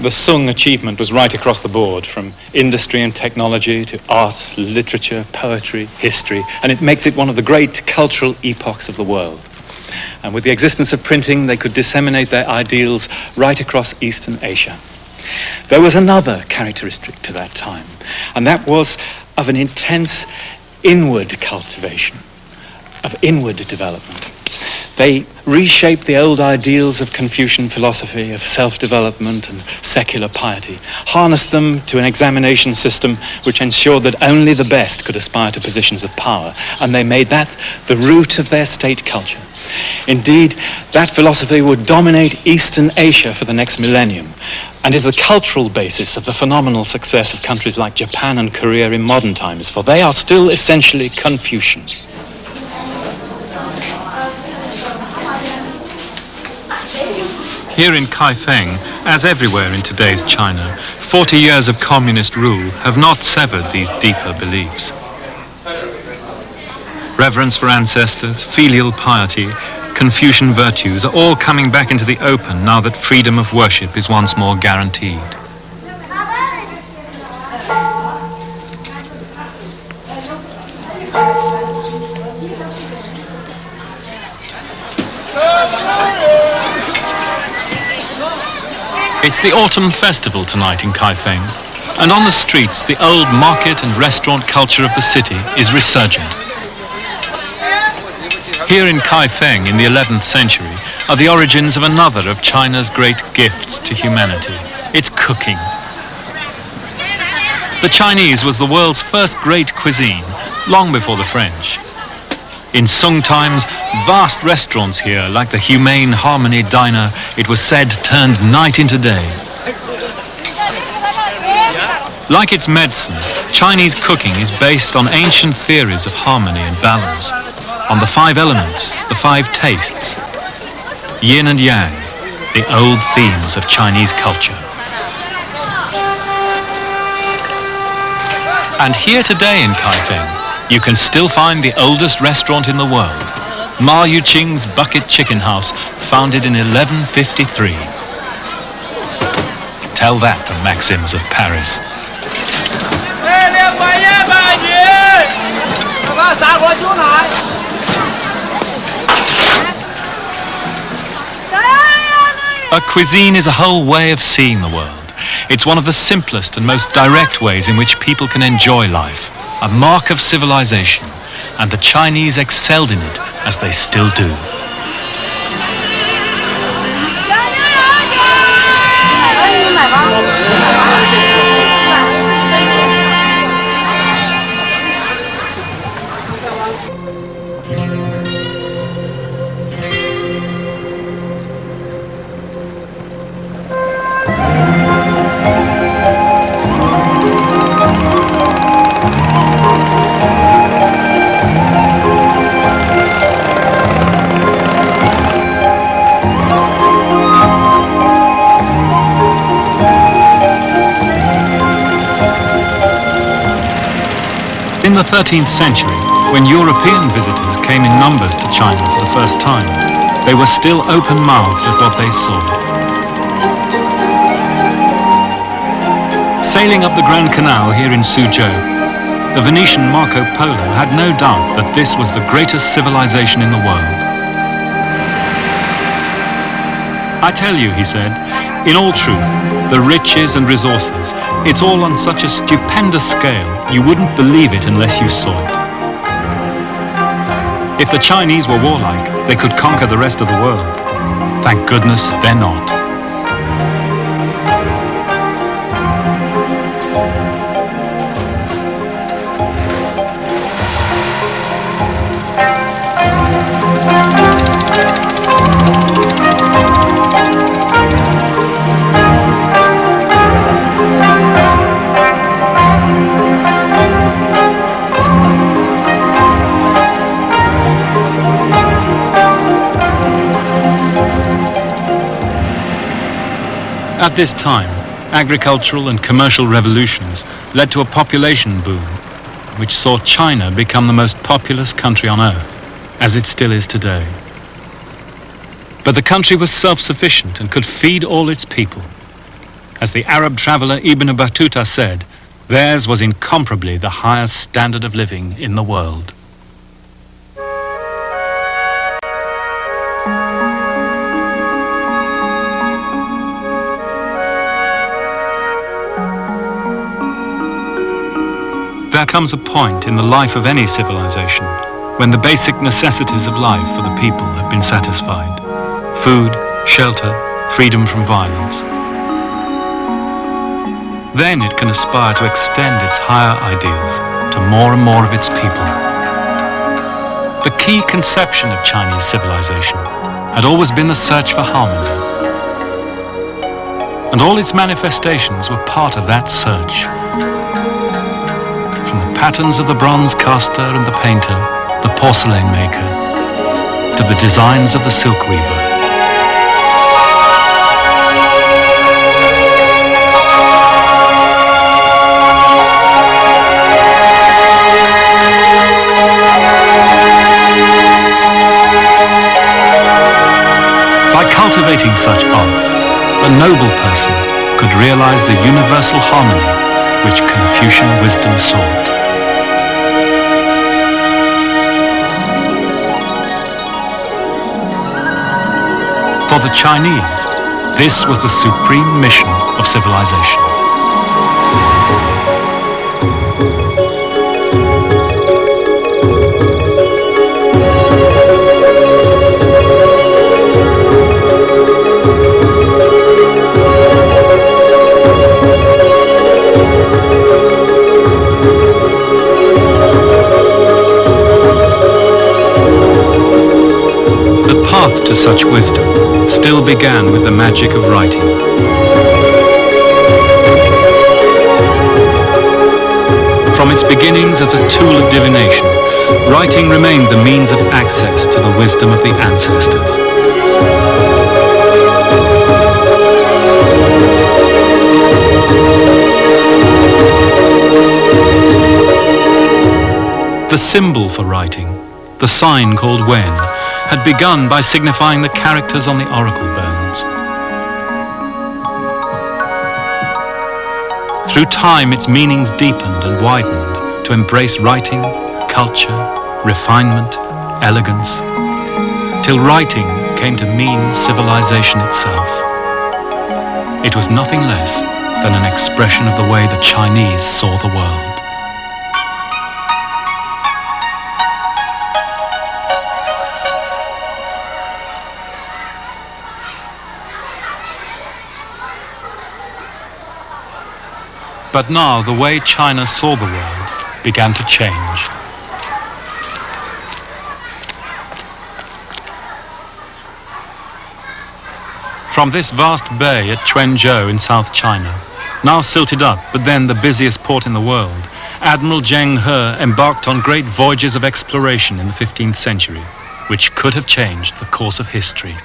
the Sung achievement was right across the board, from industry and technology to art, literature, poetry, history, and it makes it one of the great cultural epochs of the world. And with the existence of printing, they could disseminate their ideals right across Eastern Asia. There was another characteristic to that time, and that was of an intense inward cultivation, of inward development. They reshaped the old ideals of Confucian philosophy, of self-development and secular piety, harnessed them to an examination system which ensured that only the best could aspire to positions of power, and they made that the root of their state culture. Indeed, that philosophy would dominate Eastern Asia for the next millennium, and is the cultural basis of the phenomenal success of countries like Japan and Korea in modern times, for they are still essentially Confucian. Here in Kaifeng, as everywhere in today's China, 40 years of communist rule have not severed these deeper beliefs. Reverence for ancestors, filial piety, Confucian virtues are all coming back into the open now that freedom of worship is once more guaranteed. It's the autumn festival tonight in Kaifeng, and on the streets the old market and restaurant culture of the city is resurgent. Here in Kaifeng in the 11th century are the origins of another of China's great gifts to humanity, its cooking. The Chinese was the world's first great cuisine, long before the French. In Sung times, vast restaurants here, like the Humane Harmony Diner, it was said turned night into day. Like its medicine, Chinese cooking is based on ancient theories of harmony and balance, on the 5 elements, the 5 tastes, yin and yang, the old themes of Chinese culture. And here today in Kaifeng, you can still find the oldest restaurant in the world, Ma Yuqing's Bucket Chicken House, founded in 1153. Tell that to Maxims of Paris. A cuisine is a whole way of seeing the world. It's one of the simplest and most direct ways in which people can enjoy life. A mark of civilization, and the Chinese excelled in it, as they still do. In the 13th century, when European visitors came in numbers to China for the first time, they were still open-mouthed at what they saw. Sailing up the Grand Canal here in Suzhou, the Venetian Marco Polo had no doubt that this was the greatest civilization in the world. I tell you, he said, in all truth, the riches and resources, it's all on such a stupendous scale, you wouldn't believe it unless you saw it. If the Chinese were warlike, they could conquer the rest of the world. Thank goodness they're not. At this time, agricultural and commercial revolutions led to a population boom, which saw China become the most populous country on earth, as it still is today. But the country was self-sufficient and could feed all its people. As the Arab traveller Ibn Battuta said, theirs was incomparably the highest standard of living in the world. There comes a point in the life of any civilization when the basic necessities of life for the people have been satisfied: food, shelter, freedom from violence. Then it can aspire to extend its higher ideals to more and more of its people. The key conception of Chinese civilization had always been the search for harmony. And all its manifestations were part of that search. From the patterns of the bronze caster and the painter, the porcelain maker, to the designs of the silk weaver. By cultivating such arts, a noble person could realize the universal harmony which Confucian wisdom sought. For the Chinese, this was the supreme mission of civilization. The path to such wisdom still began with the magic of writing. From its beginnings as a tool of divination, writing remained the means of access to the wisdom of the ancestors. The symbol for writing, the sign called wen, had begun by signifying the characters on the oracle bones. Through time, its meanings deepened and widened to embrace writing, culture, refinement, elegance, till writing came to mean civilization itself. It was nothing less than an expression of the way the Chinese saw the world. But now the way China saw the world began to change. From this vast bay at Quanzhou in South China, now silted up but then the busiest port in the world, Admiral Zheng He embarked on great voyages of exploration in the 15th century, which could have changed the course of history.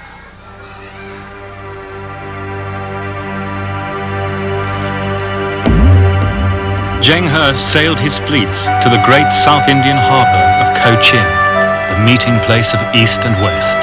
Zheng He sailed his fleets to the great South Indian harbour of Cochin, the meeting place of East and West.